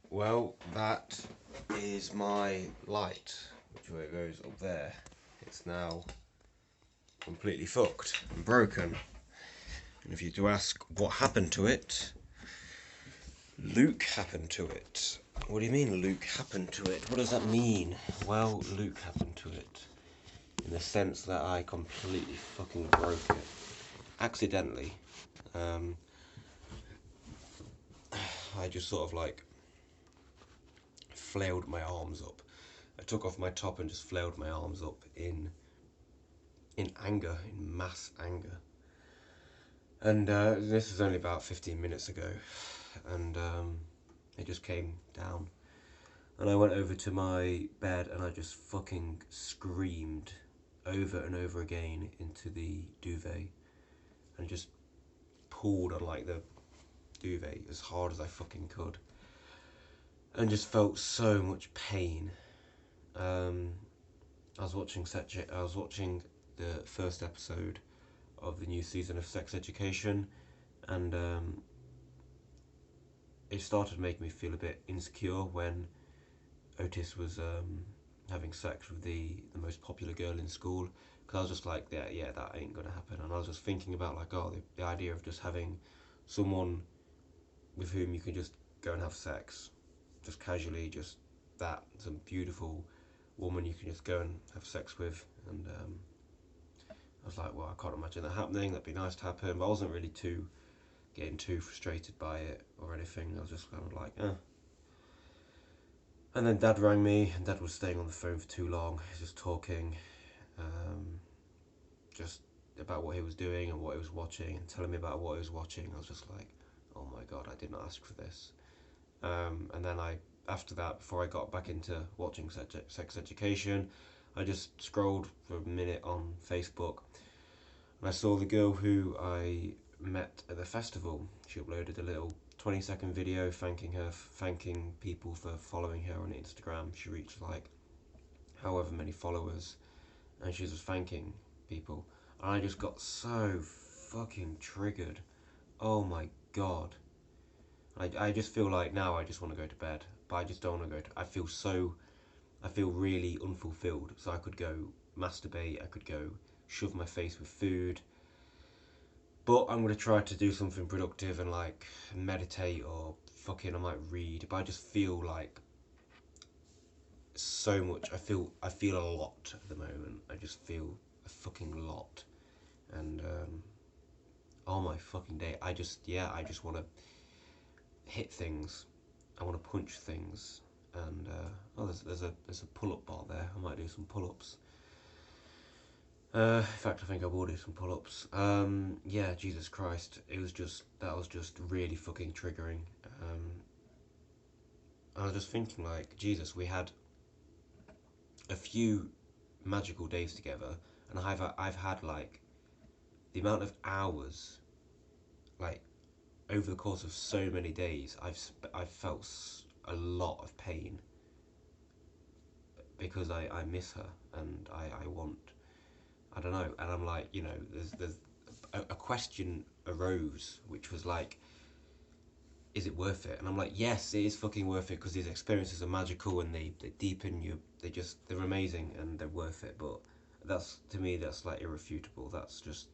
Well, that is my light, which way it goes up there. It's now completely fucked and broken. And if you do ask what happened to it, Luke happened to it. What do you mean Luke happened to it? What does that mean? Well, Luke happened to it. In the sense that I completely fucking broke it. Accidentally. Um, I just sort of like flailed my arms up. I took off my top and just flailed my arms up in anger, in mass anger. And this was only about 15 minutes ago, and it just came down. And I went over to my bed and I just fucking screamed over and over again into the duvet, and just pulled on like the duvet as hard as I fucking could, and just felt so much pain. Um, I was watching the first episode of the new season of Sex Education, and it started making me feel a bit insecure when Otis was having sex with the most popular girl in school. Because I was just like, yeah, that ain't gonna happen. And I was just thinking about like, oh, the idea of just having someone with whom you can just go and have sex, just casually, just that, some beautiful woman you can just go and have sex with. And I was like, well, I can't imagine that happening. That'd be nice to happen, but I wasn't really getting too frustrated by it or anything. I was just kind of like, eh. And then Dad rang me, and Dad was staying on the phone for too long, just talking, um, just about what he was doing and what he was watching, and telling me about what he was watching. I was just like, oh my god, I did not ask for this. And then after that, before I got back into watching Sex Education, I just scrolled for a minute on Facebook, and I saw the girl who I met at the festival. She uploaded a little 20-second video thanking people for following her on Instagram. She reached like however many followers, and she was just thanking people. And I just got so fucking triggered. Oh my god. I just feel like now I just want to go to bed, but I just don't want to go to. I feel really unfulfilled. So I could go masturbate. I could go shove my face with food. But I'm gonna try to do something productive and like meditate or fucking I might read. But I just feel like so much. I feel a lot at the moment. I just feel a fucking lot, and oh my fucking day. I just want to hit things. I want to punch things, and oh, there's a pull up bar there. I might do some pull ups. In fact, I think I will do some pull ups. Yeah, Jesus Christ, that was just really fucking triggering. I was just thinking like, Jesus, we had a few magical days together, and I've had like the amount of hours, like over the course of so many days, I've felt a lot of pain because I miss her, and I want, I don't know. And I'm like, there's a question arose which was like, is it worth it? And I'm like, yes, it is fucking worth it because these experiences are magical, and they deepen you. They're amazing, and they're worth it. But that's, to me, that's like irrefutable. That's just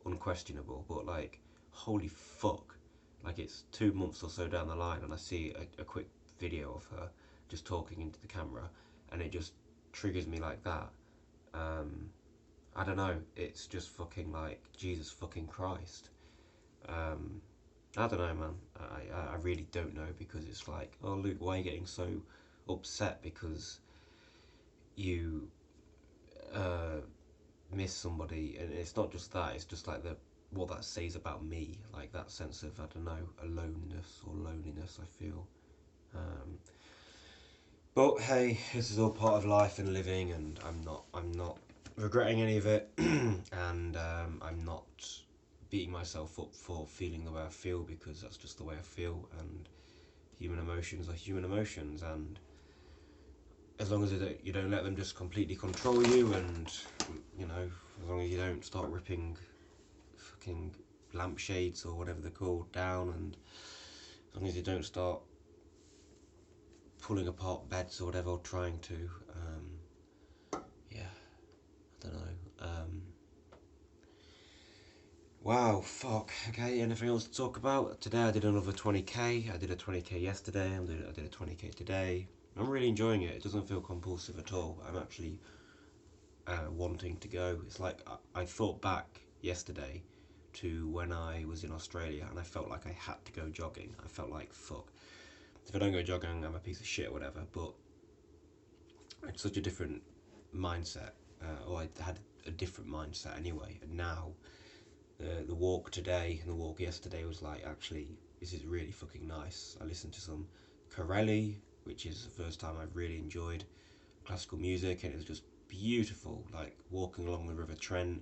unquestionable. But like, holy fuck, like it's 2 months or so down the line, and I see a quick video of her just talking into the camera, and it just triggers me like that. Um, I don't know. It's just fucking like Jesus fucking Christ. Um, I don't know, man. I really don't know, because it's like, oh, Luke, why are you getting so upset because you uh, miss somebody? And it's not just that. It's just like what that says about me, like that sense of, I don't know, aloneness or loneliness. I feel. Um, but hey, this is all part of life and living, and I'm not regretting any of it, and I'm not beating myself up for feeling the way I feel, because that's just the way I feel, and human emotions are human emotions, and as long as you don't let them just completely control you, and as long as you don't start ripping fucking lampshades or whatever they're called down, and as long as you don't start pulling apart beds or whatever, or trying to. Yeah, I don't know. Wow, fuck. Okay, anything else to talk about? Today I did another 20k. I did a 20k yesterday. I did a 20k today. I'm really enjoying it. It doesn't feel compulsive at all. I'm actually wanting to go. It's like I thought back yesterday to when I was in Australia and I felt like I had to go jogging. I felt like, fuck, if I don't go jogging, I'm a piece of shit or whatever. But it's such a different mindset, or I had a different mindset anyway. And now, the walk today and the walk yesterday was like, actually, this is really fucking nice. I listened to some Corelli, which is the first time I've really enjoyed classical music, and it was just beautiful. Like walking along the River Trent.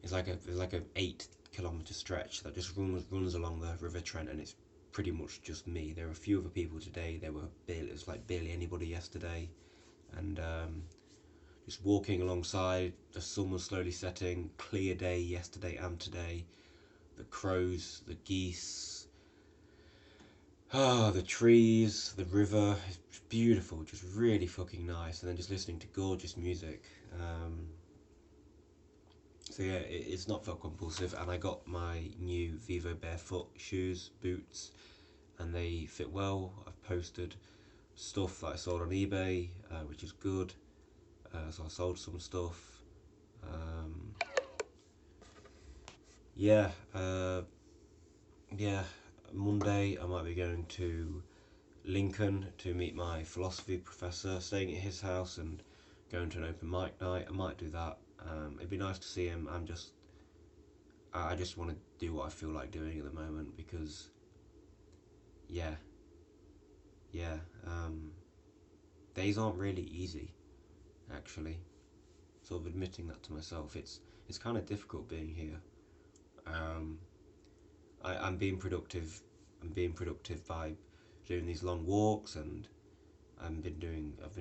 It's like a 8 kilometre stretch that just runs along the River Trent, and it's pretty much just me. There were a few other people today. It was like barely anybody yesterday, and just walking alongside. The sun was slowly setting. Clear day yesterday and today. The crows, the geese, the trees, the river. It's beautiful, just really fucking nice. And then just listening to gorgeous music. So yeah, it's not felt compulsive, and I got my new Vivo Barefoot shoes, boots, and they fit well. I've posted stuff that I sold on eBay, which is good. So I sold some stuff. Um, yeah, yeah. Monday I might be going to Lincoln to meet my philosophy professor, staying at his house and going to an open mic night. I might do that. It'd be nice to see him. I just want to do what I feel like doing at the moment because, yeah, yeah. Days aren't really easy, actually. Sort of admitting that to myself, it's kind of difficult being here. Um, I'm being productive. I'm being productive by doing these long walks, and I've been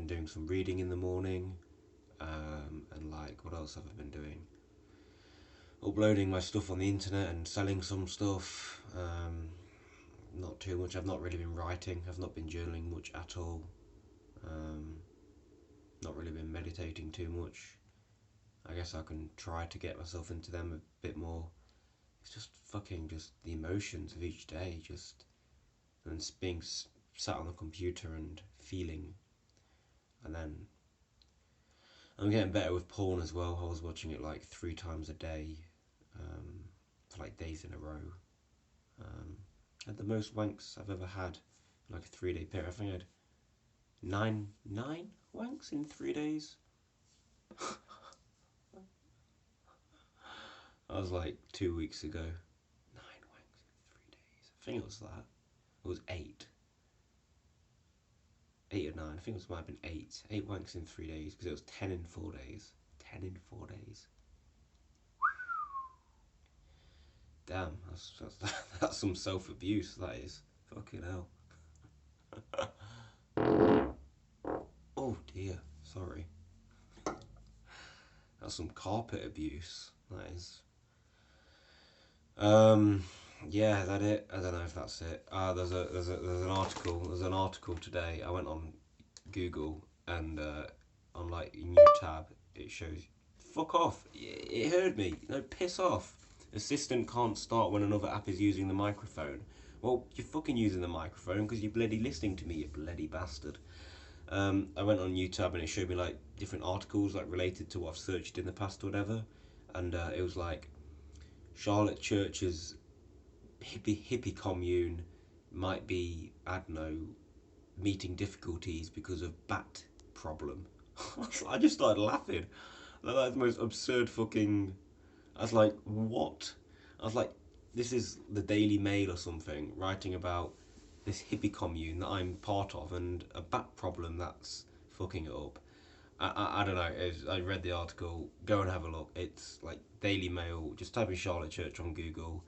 doing some reading in the morning, and like what else have I been doing? Uploading my stuff on the internet and selling some stuff. Not too much. I've not really been writing. I've not been journaling much at all. Um, Not really been meditating too much. I guess I can try to get myself into them a bit more. It's just fucking just the emotions of each day, just and being sat on the computer and feeling, and then I'm getting better with porn as well. I was watching it like 3 times a day, for like days in a row. Had the most wanks I've ever had in like a 3 day period. I think I had nine wanks in 3 days. I was like 2 weeks ago. 9 wanks in 3 days. I think it was that. It was eight. 8 or 9. I think it might have been eight. 8 wanks in 3 days because it was 10 in 4 days. 10 in 4 days. Damn, that's some self abuse. That is fucking hell. Oh dear, sorry. That's some carpet abuse. That is. Yeah, is that it? I don't know if that's it. There's an article today. I went on Google and on like a new tab, it shows. Fuck off! It heard me. No, piss off. Assistant can't start when another app is using the microphone. Well, you're fucking using the microphone because you're bloody listening to me, you bloody bastard. I went on YouTube and it showed me like different articles like related to what I've searched in the past or whatever, and it was like Charlotte Church's hippie commune might be, I don't know, meeting difficulties because of bat problem. I just started laughing. That's the most absurd fucking. I was like, what? I was like, this is the Daily Mail or something writing about this hippie commune that I'm part of and a bat problem that's fucking it up. I don't know. I read the article. Go and have a look. It's like Daily Mail. Just type in Charlotte Church on Google.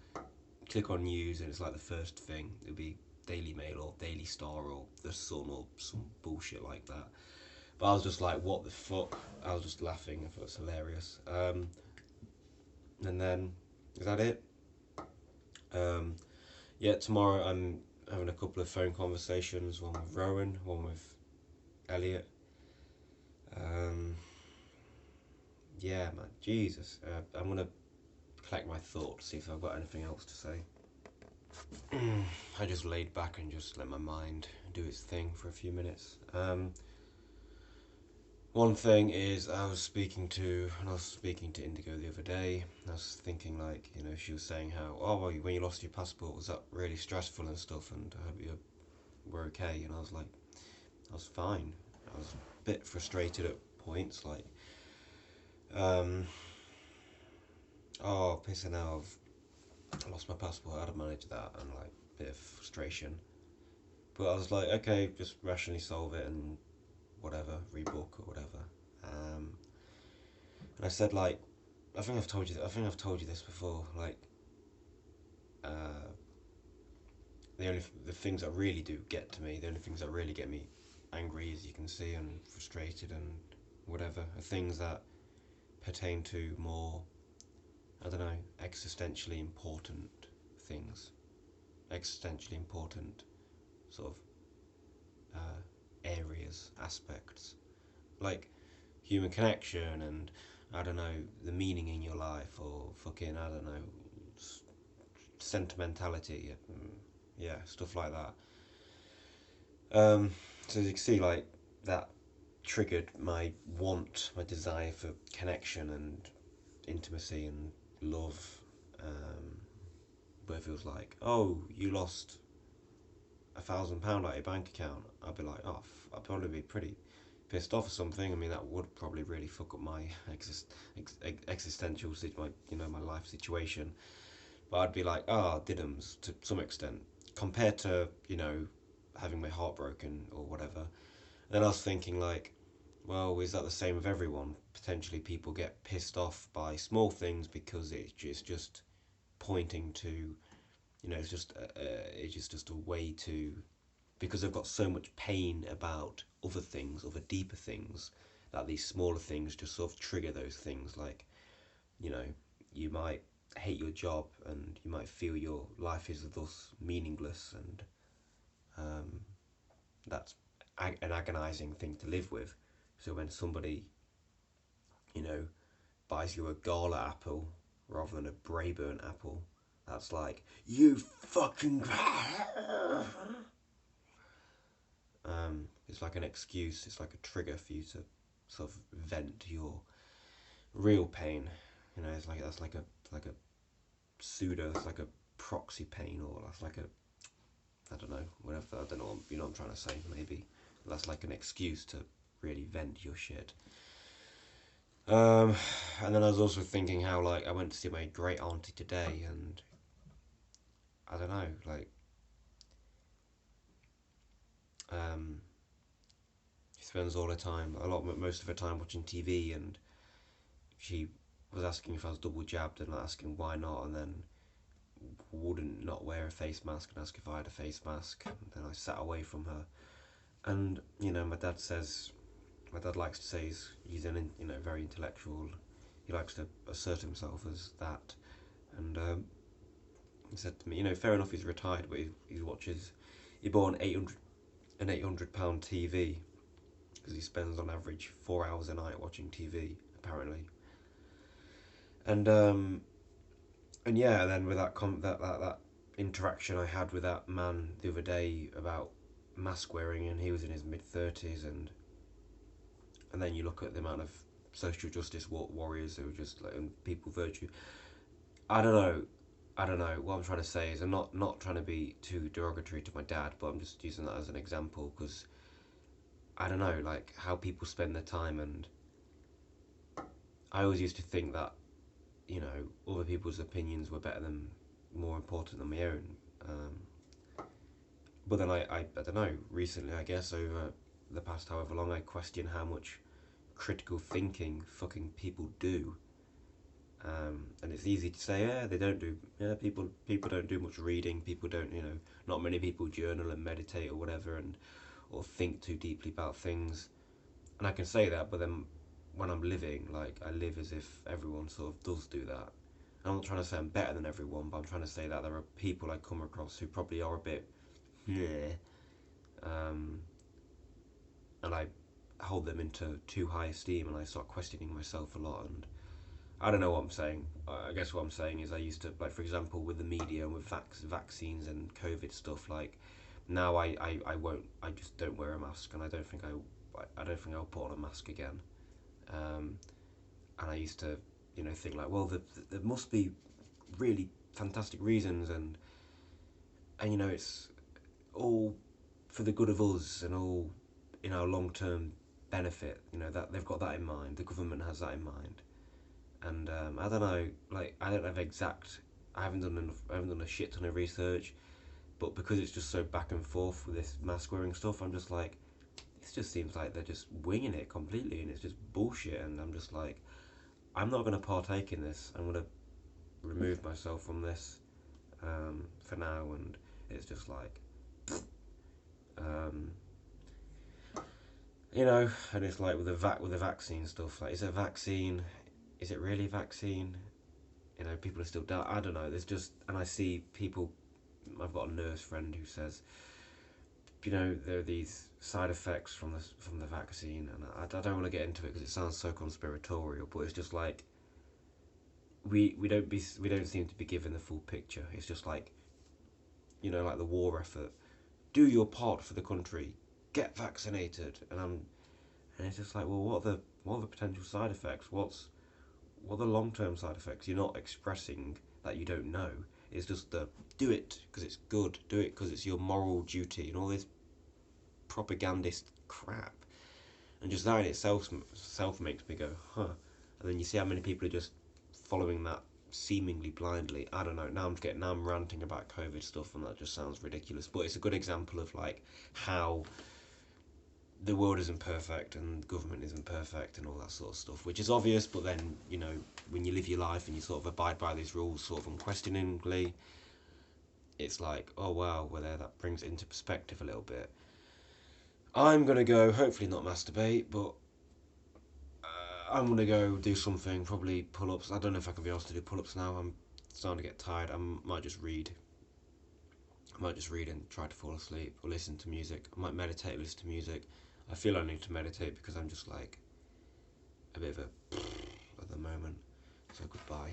Click on news, and it's like the first thing. It'll be Daily Mail or Daily Star or The Sun or some bullshit like that. But I was just like, what the fuck? I was just laughing. I thought it was hilarious. And then, is that it? Yeah, tomorrow I'm having a couple of phone conversations, one with Rowan, one with Elliot. Um, yeah, man, Jesus. I'm gonna collect my thoughts, see if I've got anything else to say. I just laid back and just let my mind do its thing for a few minutes. One thing is, I was speaking to Indigo the other day. I was thinking, like, she was saying how, oh, well, when you lost your passport, was that really stressful and stuff? And I hope you were okay. And I was like, I was fine. I was a bit frustrated at points, like, oh, pissing out. I lost my passport. How to manage that, and like a bit of frustration. But I was like, okay, just rationally solve it and whatever, rebook or whatever. And I said, like, I think I've told you this before. Like, uh, the things that really do get to me, the only things that really get me angry, as you can see, and frustrated and whatever, are things that pertain to more, I don't know, existentially important things, existentially important sort of areas, aspects, like human connection and, I don't know, the meaning in your life, or fucking, I don't know, sentimentality, yeah, stuff like that. So as you can see, like, that triggered my desire for connection and intimacy and love. But if it was like, oh, you lost £1,000 out of your bank account, I'd be like, oh, I'd probably be pretty pissed off or something. I mean, that would probably really fuck up my existential, my life situation. But I'd be like, ah, oh, diddums to some extent, compared to, having my heart broken or whatever. And then I was thinking, like, well, is that the same with everyone? Potentially, people get pissed off by small things because it's just pointing to, it's just a way to, because they've got so much pain about other things, other deeper things, that these smaller things just sort of trigger those things. Like, you know, you might hate your job and you might feel your life is thus meaningless, and that's an agonizing thing to live with. So when somebody, buys you a Gala apple rather than a Braeburn apple, that's like, you fucking. It's like an excuse, it's like a trigger for you to sort of vent your real pain. It's like that's like a pseudo, it's like a proxy pain, or that's like a, I don't know, whatever. I don't know. What I'm trying to say. Maybe that's like an excuse to really vent your shit. And then I was also thinking how, like, I went to see my great auntie today, and I don't know, like, she spends all her time, most of her time watching TV, and she was asking if I was double jabbed and asking why not, and then wouldn't not wear a face mask and ask if I had a face mask, and then I sat away from her. And my dad likes to say he's an very intellectual. He likes to assert himself as that, and he said to me, fair enough, he's retired, but he bought an £800 TV because he spends on average 4 hours a night watching TV apparently, and yeah, and then with that interaction I had with that man the other day about mask wearing, and he was in his mid-30s, and then you look at the amount of social justice warriors who are just like, and people virtue. I don't know. What I'm trying to say is, I'm not trying to be too derogatory to my dad, but I'm just using that as an example because I don't know, like, how people spend their time, and I always used to think that, other people's opinions were more important than my own. But then I don't know, recently, I guess, over the past however long, I question how much critical thinking fucking people do. And it's easy to say, yeah, they don't do, yeah, people don't do much reading, people don't, not many people journal and meditate or whatever, or think too deeply about things. And I can say that, but then when I'm living, like, I live as if everyone sort of does do that. And I'm not trying to say I'm better than everyone, but I'm trying to say that there are people I come across who probably are a bit yeah, um, and I hold them into too high esteem, and I start questioning myself a lot. And I don't know what I'm saying. I guess what I'm saying is I used to, like, for example, with the media and with vaccines and COVID stuff, like, now I won't, I just don't wear a mask, and I don't think I'll put on a mask again. Um, and I used to, think like, well, there must be really fantastic reasons, and it's all for the good of us and all in our long term benefit. That they've got that in mind. The government has that in mind, and I don't know. Like, I don't have exact. I haven't done enough. I haven't done a shit ton of research, but because it's just so back and forth with this mask wearing stuff, I'm just like, this just seems like they're just winging it completely, and it's just bullshit. And I'm just like, I'm not going to partake in this. I'm going to remove myself from this for now, and it's just like, um, and it's like with the vaccine stuff. Like, is it a vaccine? Is it really a vaccine? People are still dying. I don't know. There's just, and I see people. I've got a nurse friend who says, there are these side effects from the vaccine, and I don't want to get into it because it sounds so conspiratorial. But it's just like we don't seem to be given the full picture. It's just like, like the war effort. Do your part for the country. Get vaccinated, and it's just like, well, what are the potential side effects? What are the long term side effects? You're not expressing that you don't know. It's just the do it because it's good, do it because it's your moral duty, and all this propagandist crap. And just that in itself makes me go, huh. And then you see how many people are just following that seemingly blindly. I don't know. Now I'm ranting about COVID stuff, and that just sounds ridiculous. But it's a good example of like how the world isn't perfect and government isn't perfect and all that sort of stuff, which is obvious. But then, when you live your life and you sort of abide by these rules sort of unquestioningly, it's like, oh wow, well, there, that brings it into perspective a little bit. I'm gonna go, hopefully not masturbate, but I'm gonna go do something, probably pull-ups. I don't know if I can be asked to do pull-ups now. I'm starting to get tired. I might just read. I might just read and try to fall asleep or listen to music. I might meditate, listen to music. I feel I need to meditate because I'm just like a bit of a at the moment. So goodbye.